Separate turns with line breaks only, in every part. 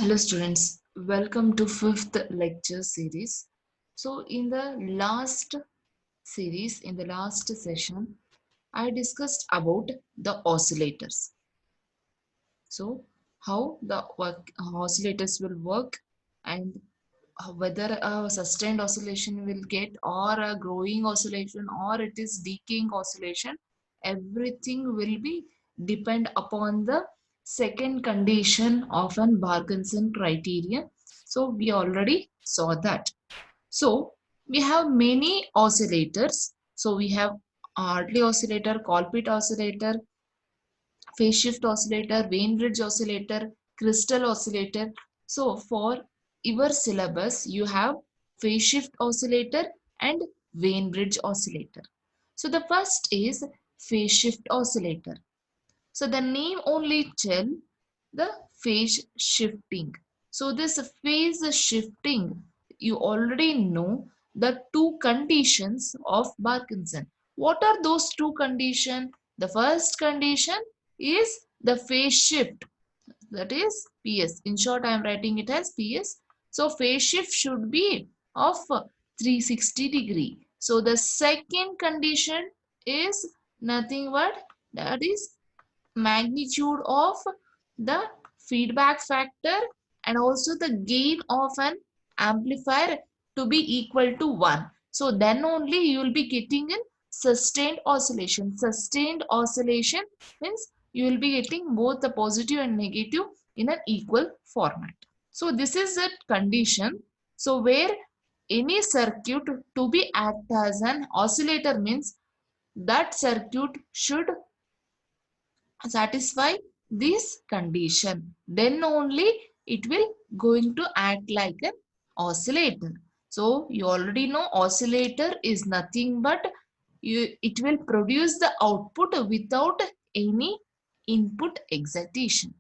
Hello students, welcome to fifth lecture series. So in the last series, in the last session, I discussed about the oscillators. So how the oscillators will work and whether a sustained oscillation will get or a growing oscillation or it is decaying oscillation, everything will be depend upon the second condition of an Parkinson criterion. So we already saw that. So we have many oscillators. So we have Hartley oscillator, Colpite oscillator, phase shift oscillator, Wien bridge oscillator, crystal oscillator. So for your syllabus, you have phase shift oscillator and Wien bridge oscillator. So the first is phase shift oscillator. So the name only tell the phase shifting. So this phase shifting, you already know the two conditions of Parkinson. What are those two conditions? The first condition is the phase shift, that is PS. In short, I am writing it as PS. So phase shift should be of 360 degree. So the second condition is nothing but that is magnitude of the feedback factor and also the gain of an amplifier to be equal to 1. So then only you will be getting a sustained oscillation. Sustained oscillation means you will be getting both the positive and negative in an equal format. So this is a condition. So where any circuit to be act as an oscillator means that circuit should satisfy this condition, then only it will going to act like an oscillator. So you already know oscillator is nothing but it will produce the output without any input excitation.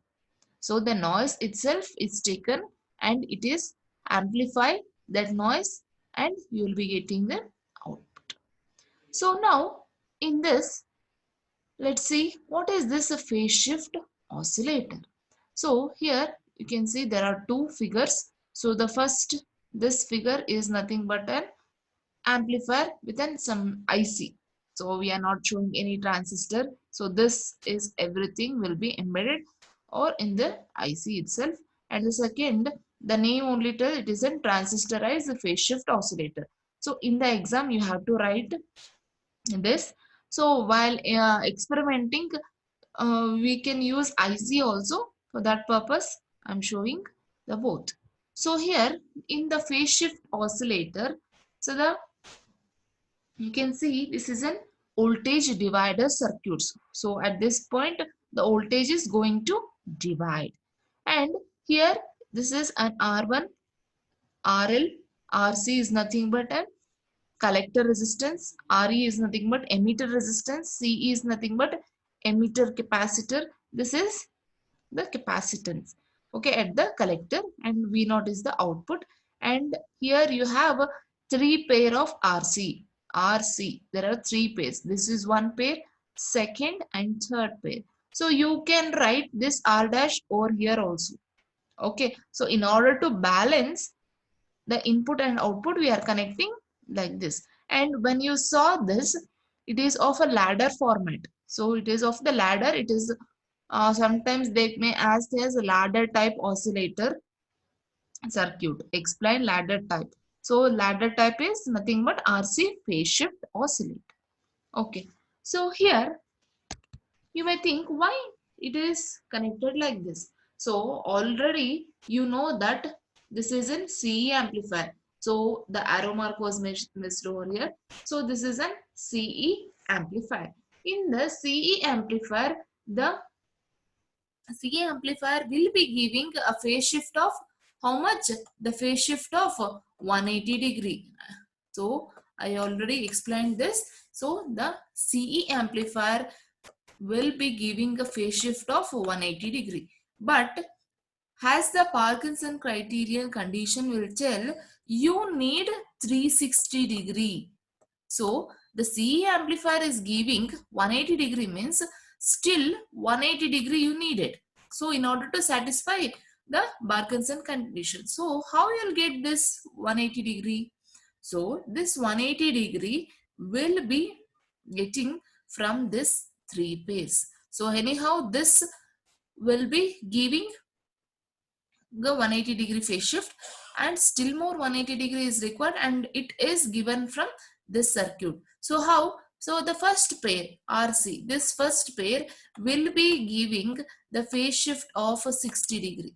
So the noise itself is taken and it is amplified that noise and you will be getting the output. So now in this, let's see what is this a phase shift oscillator. So here you can see there are two figures. So the first, this figure is nothing but an amplifier within some IC. So we are not showing any transistor. So this is everything will be embedded or in the IC itself. And the second, the name only tell it is a transistorized phase shift oscillator. So in the exam you have to write this. So while experimenting, we can use IC also. For that purpose, I'm showing the both. So here in the phase shift oscillator, so the you can see this is an voltage divider circuits. So at this point, the voltage is going to divide. And here this is an R1, RL, RC is nothing but an collector resistance, RE is nothing but emitter resistance, CE is nothing but emitter capacitor. This is the capacitance, okay, at the collector, and V0 is the output. And here you have three pair of RC. There are three pairs. This is one pair, second and third pair. So you can write this R dash over here also. Okay, so in order to balance the input and output, we are connecting like this. And when you saw this, it is of a ladder format. So it is of the ladder. It is sometimes they may ask as a ladder type oscillator circuit. Explain ladder type. So ladder type is nothing but RC phase shift oscillator. Okay. So here you may think why it is connected like this. So already you know that this is an CE amplifier. So the arrow mark was missed over here. So this is an CE amplifier. In the CE amplifier, the CE amplifier will be giving a phase shift of how much? The phase shift of 180 degree. So I already explained this. So the CE amplifier will be giving a phase shift of 180 degree. But as the Parkinson criterion condition will tell, you need 360 degree. So the CE amplifier is giving 180 degree means still 180 degree you need it. So in order to satisfy the Parkinson condition. So how you'll get this 180 degree? So this 180 degree will be getting from this three pairs. So anyhow, this will be giving the 180 degree phase shift, and still more 180 degree is required, and it is given from this circuit. So how? So the first pair RC, this first pair will be giving the phase shift of 60 degree.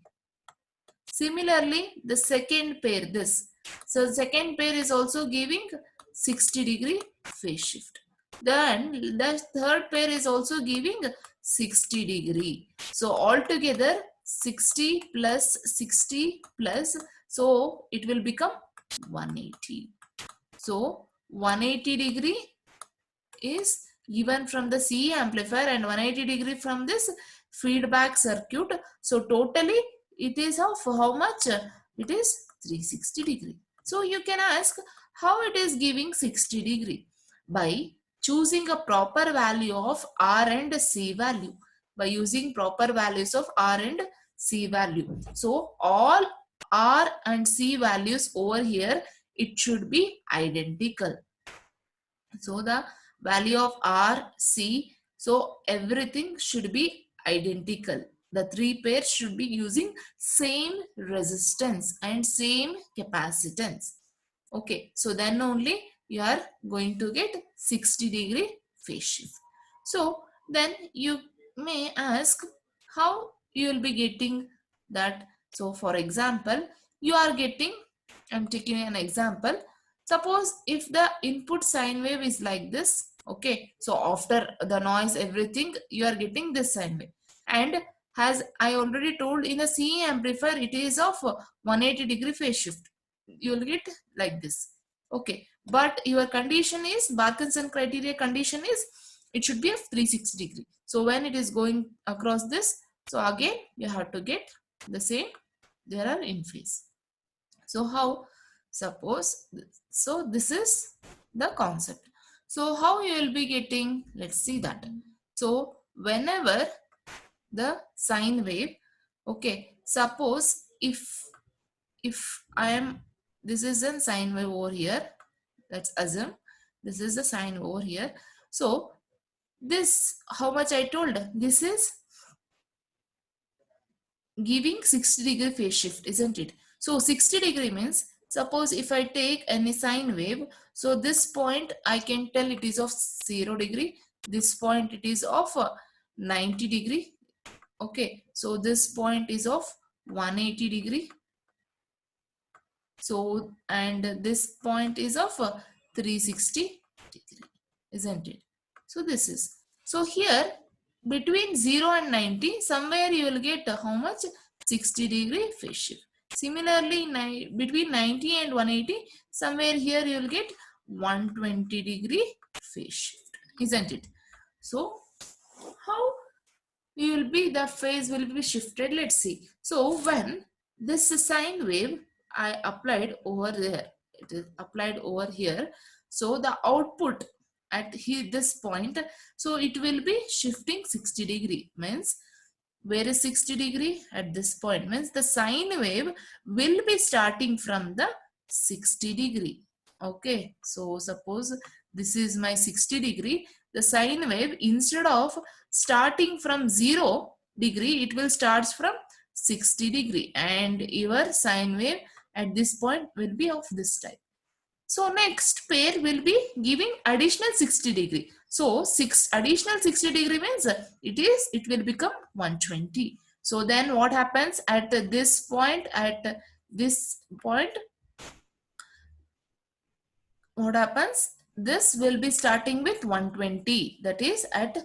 Similarly, the second pair, this. So the second pair is also giving 60 degree phase shift. Then the third pair is also giving 60 degree. So altogether 60 plus 60 plus, so it will become 180. So 180 degree is given from the CE amplifier and 180 degree from this feedback circuit. So totally it is of how much? It is 360 degree. So you can ask how it is giving 60 degree. By choosing a proper value of R and C value. By using proper values of R and C value. So all R and C values over here, it should be identical. So the value of R, C, so everything should be identical. The three pairs should be using same resistance and same capacitance. Okay, so then only you are going to get 60 degree phase shift. So then you may ask how you will be getting that. So for example, you are getting, I'm taking an example. Suppose if the input sine wave is like this, okay, so after the noise, everything, you are getting this sine wave. And as I already told, in a CE amplifier, it is of 180 degree phase shift. You will get like this. Okay, but your condition is, Parkinson criteria condition is, it should be of 360 degree. So when it is going across this, so again you have to get the same, there are in phase. So how? Suppose, so this is the concept. So how you will be getting, let's see that. So whenever the sine wave, okay, suppose if I am, this is a sine wave over here, let's assume this is the sine over here. So this, how much I told, this is giving 60 degree phase shift, isn't it? So 60 degree means, suppose if I take any sine wave, so this point I can tell it is of 0 degree, this point it is of 90 degree, okay, so this point is of 180 degree, so and this point is of 360 degree, isn't it? So this is, so here between 0 and 90, somewhere you will get how much? 60 degree phase shift. Similarly, between 90 and 180, somewhere here you will get 120 degree phase shift, isn't it? So how you will be, the phase will be shifted? Let's see. So when this sine wave I applied over there, it is applied over here, so the output at here, this point, so it will be shifting 60 degree, means where is 60 degree? At this point, means the sine wave will be starting from the 60 degree. Okay, so suppose this is my 60 degree, the sine wave, instead of starting from 0 degree, it will start from 60 degree, and your sine wave at this point will be of this type. So next pair will be giving additional 60 degree. So additional 60 degree means it will become 120. So then what happens at this point, what happens? This will be starting with 120. That is, at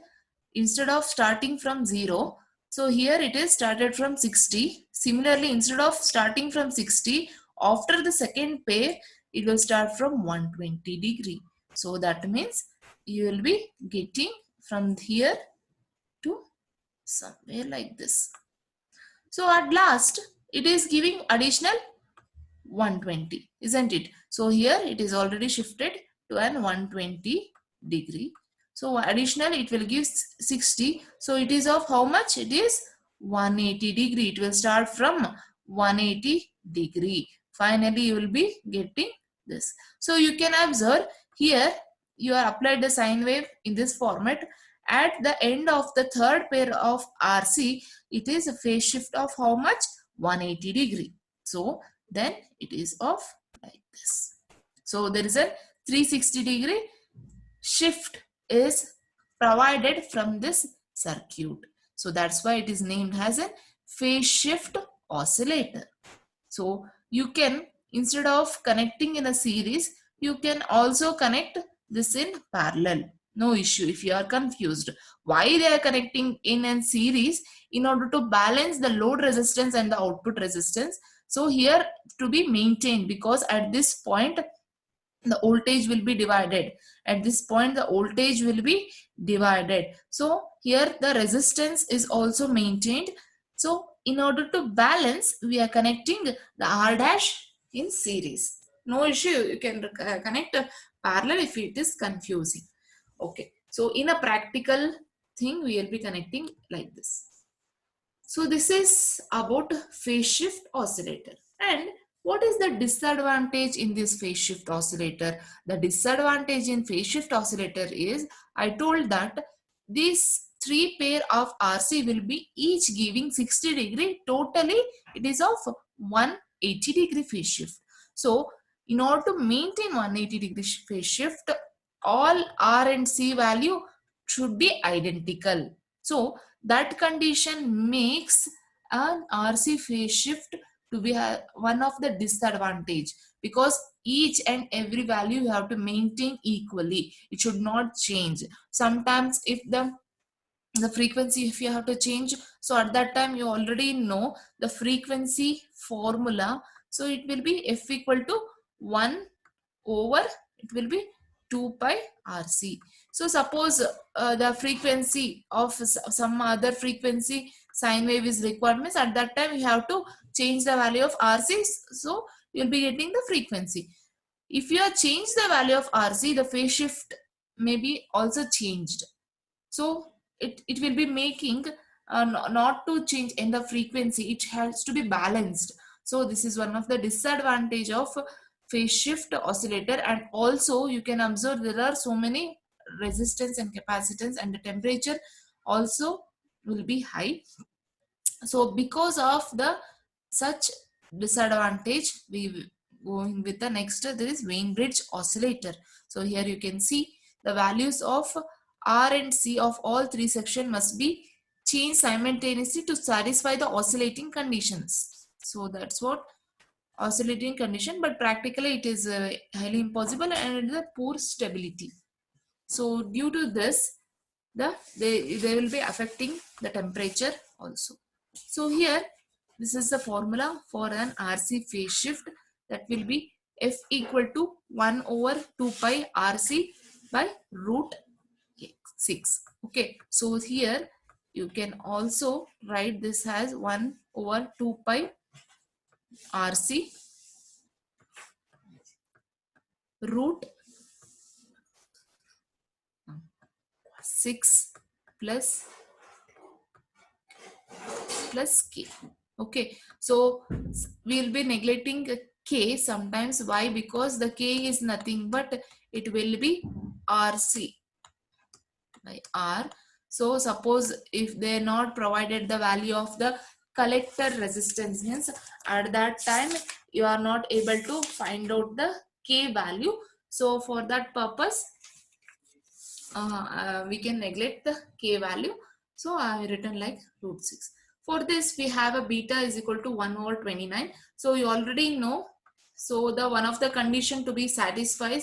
instead of starting from 0, so here it is started from 60. Similarly, instead of starting from 60, after the second pair, it will start from 120 degree. So that means you will be getting from here to somewhere like this. So at last, it is giving additional 120, isn't it? So here it is already shifted to an 120 degree. So additional, it will give 60. So it is of how much? It is 180 degree. It will start from 180 degree. Finally, you will be getting this. So you can observe here, you are applied the sine wave in this format. At the end of the third pair of RC, it is a phase shift of how much? 180 degree. So then it is of like this. So there is a 360 degree shift is provided from this circuit. So that's why it is named as a phase shift oscillator. So you can, instead of connecting in a series, you can also connect this in parallel. No issue if you are confused. Why they are connecting in a series? In order to balance the load resistance and the output resistance. So here to be maintained, because at this point the voltage will be divided. At this point the voltage will be divided. So here the resistance is also maintained. So in order to balance, we are connecting the R dash in series. No issue, you can connect parallel if it is confusing. Okay, so in a practical thing we will be connecting like this. So this is about phase shift oscillator. And what is the disadvantage in this phase shift oscillator? The disadvantage in phase shift oscillator is, I told that these three pair of RC will be each giving 60 degree. Totally it is of 180 degree phase shift. So in order to maintain 180 degree phase shift, all R and C value should be identical. So that condition makes an RC phase shift to be one of the disadvantage, because each and every value you have to maintain equally. It should not change. Sometimes if the frequency, if you have to change, so at that time you already know the frequency formula. So it will be F equal to 1 over, it will be 2 pi RC. So suppose the frequency of some other frequency sine wave is required, means at that time you have to change the value of RC. So you'll be getting the frequency. If you have changed the value of RC, the phase shift may be also changed. So it will be making not to change in the frequency, it has to be balanced. So this is one of the disadvantage of phase shift oscillator. And also you can observe there are so many resistance and capacitance, and the temperature also will be high. So because of the such disadvantage, we going with the next, there is Weinberg oscillator. So here you can see the values of R and C of all three sections must be changed simultaneously to satisfy the oscillating conditions. So that's what oscillating condition, but practically it is highly impossible and it is a poor stability. So due to this, they will be affecting the temperature also. So here, this is the formula for an RC phase shift, that will be F equal to 1 over 2 pi RC by root 6. Okay, so here you can also write this as 1 over 2 pi RC root 6 plus k. Okay, so we'll be neglecting k sometimes. Why? Because the k is nothing but it will be RC by R. So suppose if they not provided the value of the collector resistance, means at that time you are not able to find out the k value. So for that purpose we can neglect the k value. So I have written like root 6. For this we have a beta is equal to 1 over 29. So you already know. So the one of the condition to be satisfied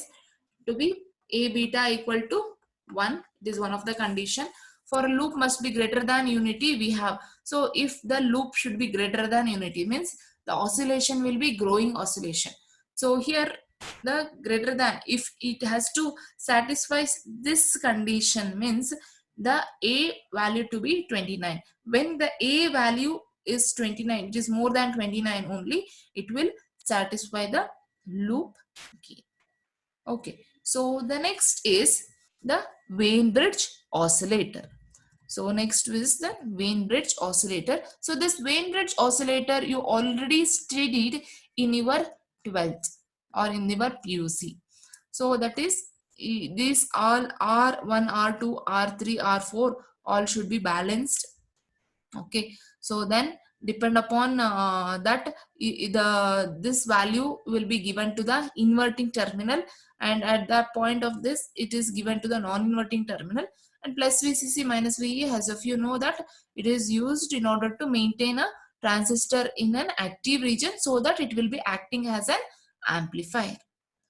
to be a beta equal to 1. It is one of the condition. For a loop must be greater than unity we have. So if the loop should be greater than unity, means the oscillation will be growing oscillation. So here the greater than, if it has to satisfy this condition, means the a value to be 29. When the a value is 29, it is more than 29 only, it will satisfy the loop gain. Okay, so the next is the Weinberg oscillator. So next is the Weinbridge oscillator. So this Weinbridge oscillator you already studied in your 12th or in your PUC. So that is these all R1, R2, R3, R4 all should be balanced. Okay, so then depend upon that this value will be given to the inverting terminal, and at that point of this it is given to the non-inverting terminal, and plus VCC minus VE, as if you know that it is used in order to maintain a transistor in an active region so that it will be acting as an amplifier.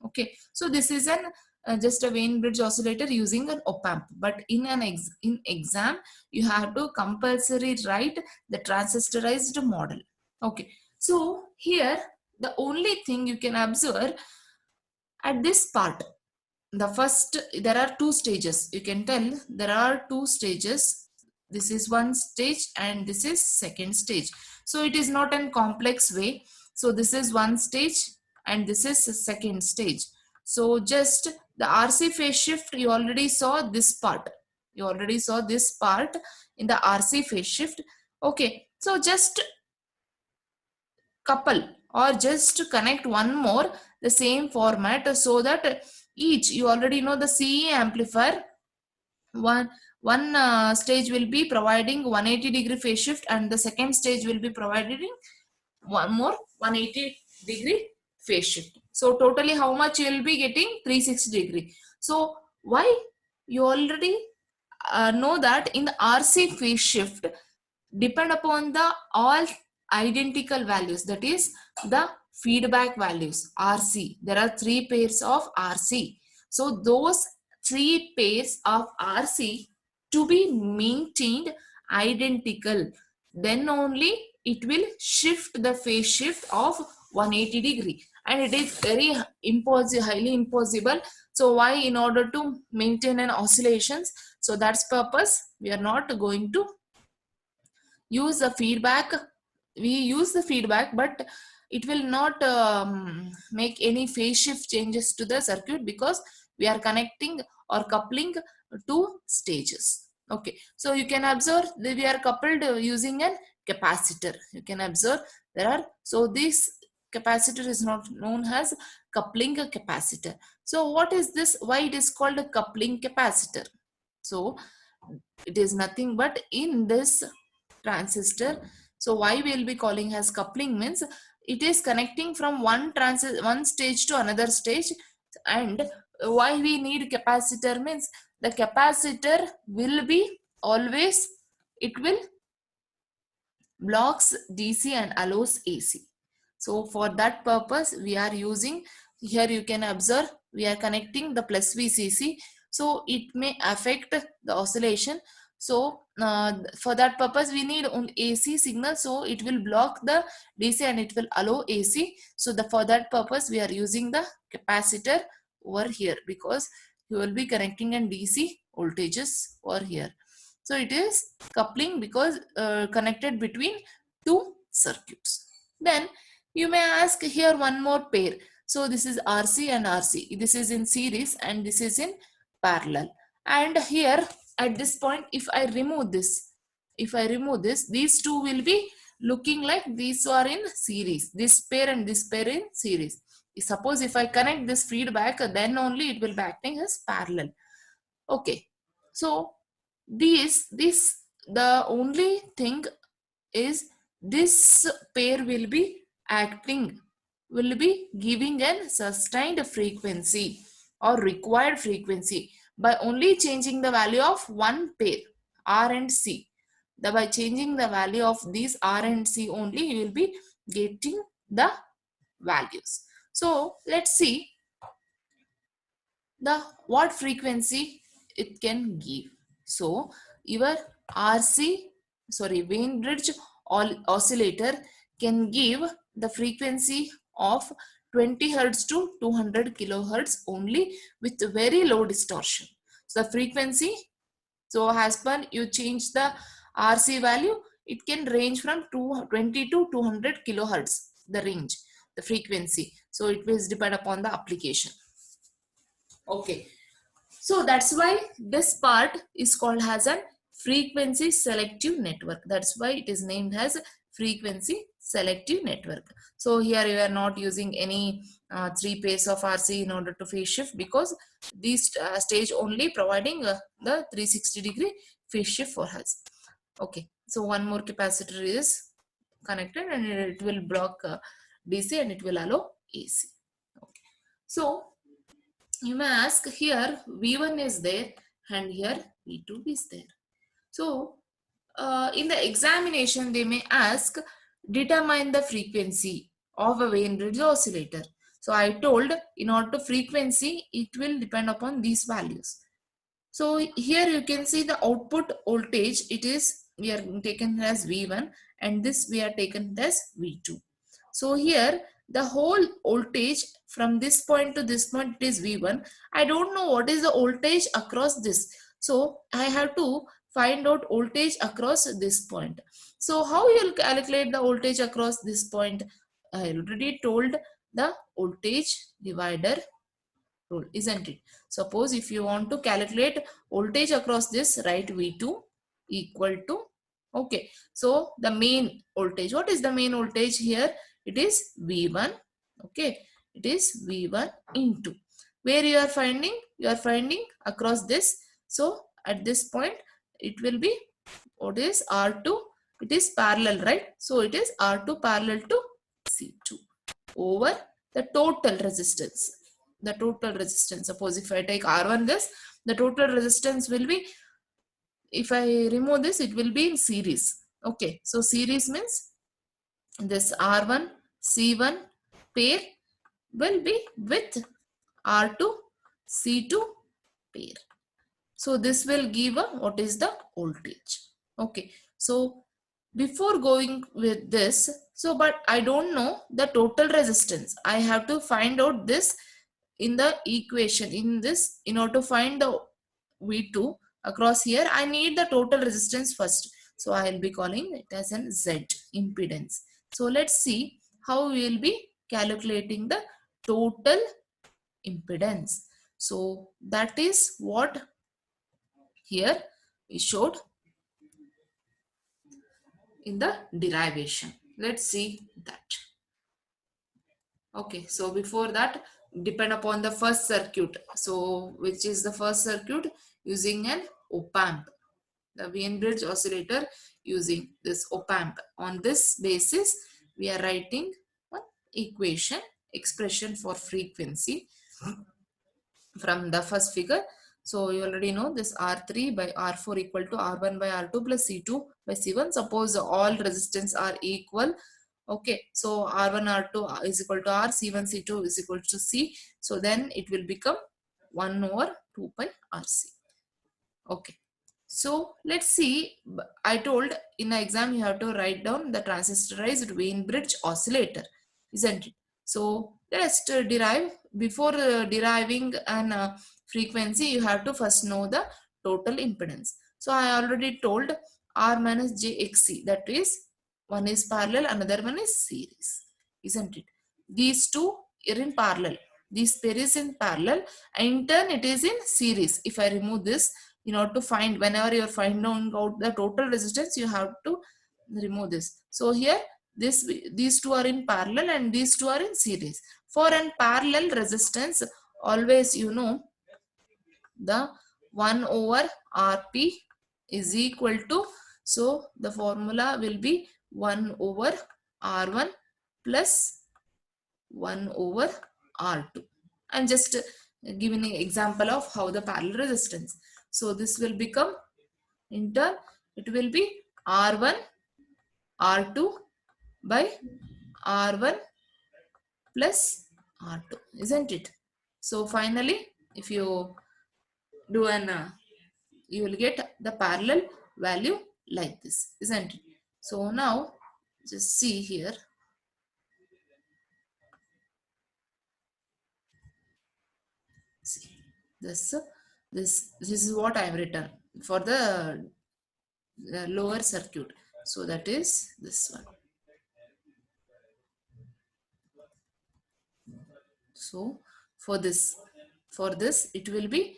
Okay, so this is an just a Weinbridge oscillator using an op-amp, but in an in exam you have to compulsory write the transistorized model. Okay, so here the only thing you can observe at this part, the first, there are two stages. You can tell there are two stages. This is one stage and this is second stage. So it is not a complex way. So this is one stage and this is the second stage. So just the RC phase shift, you already saw this part. You already saw this part in the RC phase shift. Okay, so just couple or just connect one more the same format, so that each, you already know the CE amplifier, one stage will be providing 180-degree phase shift and the second stage will be providing one more 180-degree phase shift. So totally how much you will be getting? 360-degree. So why? You already know that in the RC phase shift depend upon the all identical values, that is the feedback values RC. There are three pairs of RC. So those three pairs of RC to be maintained identical, then only it will shift the phase shift of 180-degree, and it is very impossible, highly impossible. So why? In order to maintain an oscillations, so that's purpose we are not going to use the feedback. We use the feedback, but it will not make any phase shift changes to the circuit, because we are connecting or coupling two stages. Okay, so you can observe that we are coupled using a capacitor. You can observe there are, so this capacitor is not known as coupling capacitor. So what is this? Why it is called a coupling capacitor? So it is nothing but in this transistor. So why we will be calling as coupling means it is connecting from one stage to another stage. And why we need capacitor means the capacitor will be always, it will blocks DC and allows AC. So for that purpose we are using, here you can observe we are connecting the plus VCC, so it may affect the oscillation. So for that purpose we need only AC signal, so it will block the DC and it will allow AC. So for that purpose we are using the capacitor over here, because you will be connecting an DC voltages over here. So it is coupling because connected between two circuits. Then you may ask here one more pair. So this is RC and RC. This is in series and this is in parallel. And here at this point, if I remove this, these two will be looking like these are in series. This pair and this pair in series. Suppose if I connect this feedback, then only it will be acting as parallel. Okay. So this the only thing is this pair will be acting, will be giving a sustained frequency or required frequency by only changing the value of one pair R and C. By changing the value of these R and C only, you will be getting the values. So let's see the what frequency it can give. So your Weinbridge oscillator can give the frequency of 20 hertz to 200 kilohertz only with very low distortion. So the frequency, so as per you change the RC value, it can range from 20 to 200 kilohertz, the range, the frequency. So it will depend upon the application. Okay, so that's why this part is called as an frequency selective network. That's why it is named as frequency selective network. So here you are not using any 3 phase of RC in order to phase shift, because this stage only providing the 360-degree phase shift for us. Okay, so one more capacitor is connected and it will block DC and it will allow AC. Okay. So you may ask, here V1 is there and here V2 is there. So in the examination they may ask, determine the frequency of a Wien bridge oscillator. So I told, in order to frequency it will depend upon these values. So here you can see the output voltage, it is, we are taken as V1 and this we are taken as V2. So here the whole voltage from this point to this point is V1. I don't know what is the voltage across this. So I have to find out voltage across this point. So how you will calculate the voltage across this point? I already told, the voltage divider rule, isn't it? Suppose if you want to calculate voltage across this, write V2 equal to, okay, so the main voltage, what is the main voltage here? It is V1, okay, it is V1 into, where you are finding? You are finding across this. So at this point it will be, what is R2? It is parallel, right? So it is R2 parallel to C2 over the total resistance. The total resistance, suppose if I take R1 this, the total resistance will be, if I remove this, it will be in series. Okay, so series means this R1 C1 pair will be with R2 C2 pair. So this will give a, what is the voltage. Okay, so before going with this, so but I don't know the total resistance. I have to find out this in the equation, in this, in order to find the V2 across here, I need the total resistance first. So I will be calling it as an Z impedance. So let's see how we will be calculating the total impedance. So that is what here we showed in the derivation. Let's see that. Okay, so before that, depend upon the first circuit. So which is the first circuit? Using an op-amp, the Wien bridge oscillator using this op-amp. On this basis, we are writing one equation, expression for frequency from the first figure. So you already know this R3 by R4 equal to R1 by R2 plus C2 by C1. Suppose all resistance are equal. Okay, so R1 R2 is equal to R, C1 C2 is equal to C. So then it will become 1 over 2 pi RC. Okay, so let's see. I told in the exam you have to write down the transistorized Wien bridge oscillator, isn't it? So let's derive. Before deriving an frequency, you have to first know the total impedance. So I already told R minus jXC, that is, one is parallel, another one is series, isn't it? These two are in parallel. This pair is in parallel, and in turn it is in series. If I remove this, in order to find, whenever you are finding out the total resistance, you have to remove this. So here these two are in parallel and these two are in series. For an parallel resistance, always you know the 1 over Rp is equal to, so the formula will be 1 over R1 plus 1 over R2. I'm just giving an example of how the parallel resistance. So this will become, in turn, it will be R1 R2 by R1 plus R2, isn't it? So finally, if you do you will get the parallel value like this, isn't it? So now just see here. See, this is what I have written for the lower circuit. So that is this one. So for this it will be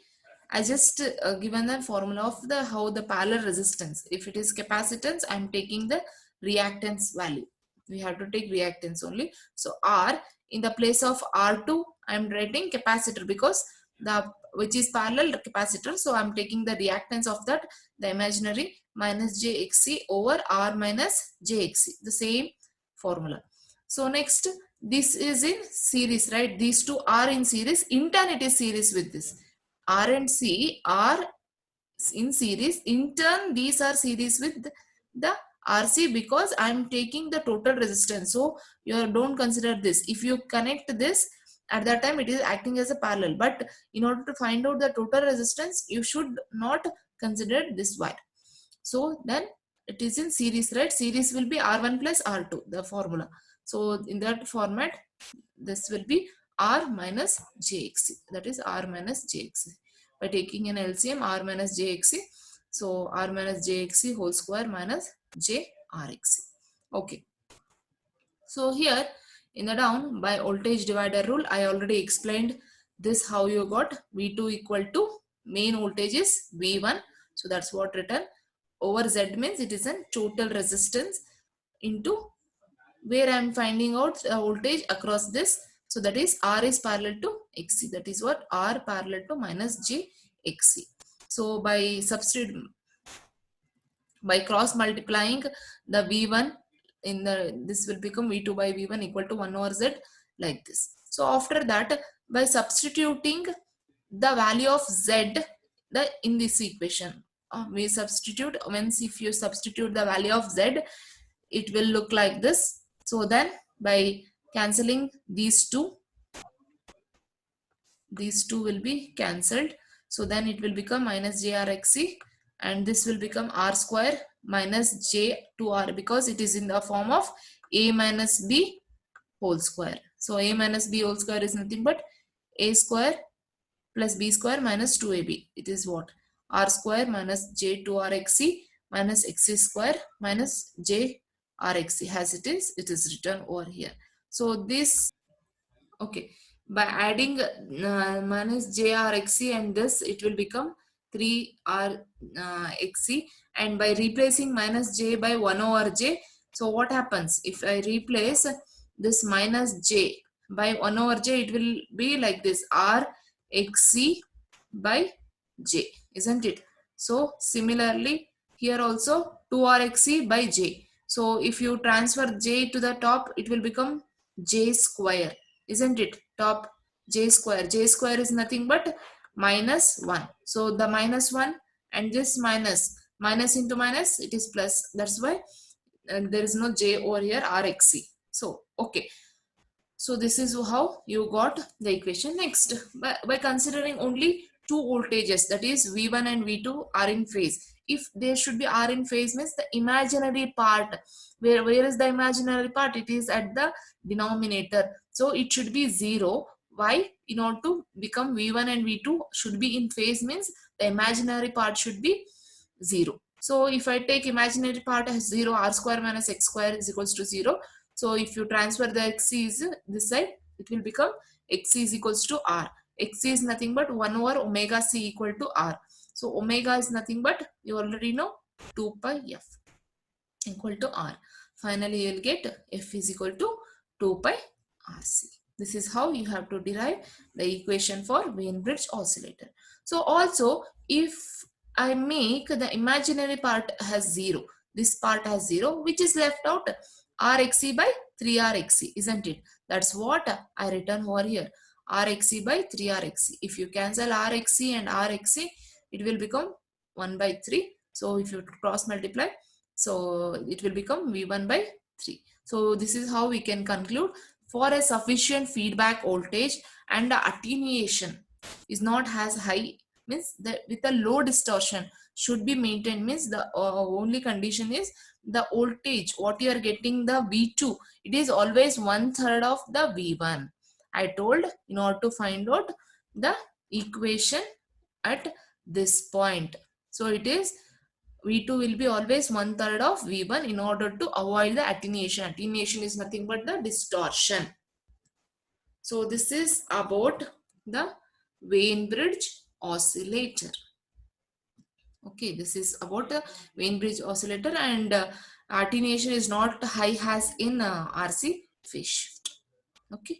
I just given the formula of the how the parallel resistance. If it is capacitance, I am taking the reactance value. We have to take reactance only. So R in the place of R2, I am writing capacitor because the which is parallel capacitor. So I am taking the reactance of that, the imaginary minus jXC over R minus jXC. The same formula. So next, this is in series, right? These two are in series. In turn, it is series with this. R and C are in series. In turn, these are series with the RC because I am taking the total resistance. So you don't consider this. If you connect this, at that time it is acting as a parallel. But in order to find out the total resistance, you should not consider this wire. So then it is in series, right? Series will be R1 plus R2, the formula. So in that format, this will be R minus JXC. That is R minus JXC. By taking an LCM, R minus JXC. So R minus JXC whole square minus JRXC. Okay. So here in the down by voltage divider rule, I already explained this how you got V2 equal to main voltage is V1. So that's what written over Z means it is a total resistance into where I am finding out voltage across this. So that is R is parallel to XC. That is what R parallel to minus J XC. So by substitute, by cross multiplying the V1 in the, this will become V2 by V1 equal to 1 over Z like this. So after that, by substituting the value of Z in this equation, we substitute, means if you substitute the value of Z, it will look like this. So then by cancelling these two will be cancelled. So then it will become minus JRXC and this will become R square minus J2R because it is in the form of A minus B whole square. So A minus B whole square is nothing but A square plus B square minus 2AB. It is what? R square minus J2RXC minus XC square minus JRXC as it is written over here. So this, okay, by adding minus JRXC and this, it will become 3RXC, and by replacing minus J by 1 over J, so what happens if I replace this minus J by 1 over J, it will be like this RXC by J, isn't it? So similarly here also 2RXC by J. So if you transfer J to the top, it will become J square, isn't it? Top J square is nothing but minus 1. So the minus 1 and this minus into minus, it is plus. That's why there is no J over here, RXC. So okay, so this is how you got the equation. Next, by considering only two voltages, that is V1 and V2 are in phase. If they should be are in phase means the imaginary part, where is the imaginary part? It is at the denominator. So it should be 0. Why? In order to become V1 and V2 should be in phase means the imaginary part should be 0. So if I take imaginary part as 0, R square minus X square is equals to 0. So if you transfer the XC this side, it will become XC is equals to R. XC is nothing but 1 over omega C equal to R. So omega is nothing but, you already know, 2 pi F equal to R. Finally, you will get F is equal to 2 pi RC. This is how you have to derive the equation for Wien-Bridge oscillator. So also, if I make the imaginary part has 0, this part has 0, which is left out, RXC by 3RXC, isn't it? That's what I written over here, RXC by 3RXC. If you cancel RXC and RXC, it will become 1 by 3. So if you cross multiply, so it will become V1 by 3. So this is how we can conclude, for a sufficient feedback voltage and the attenuation is not as high, means that with a low distortion should be maintained, means the only condition is the voltage what you are getting, the V2, it is always 1/3 of the V1. I told in order to find out the equation at this point. So it is V2 will be always 1/3 of V1 in order to avoid the attenuation. Attenuation is nothing but the distortion. So this is about the Wien-Bridge oscillator. Okay, this is about a Wien bridge oscillator, and attenuation is not high as in RC phase shift. Okay.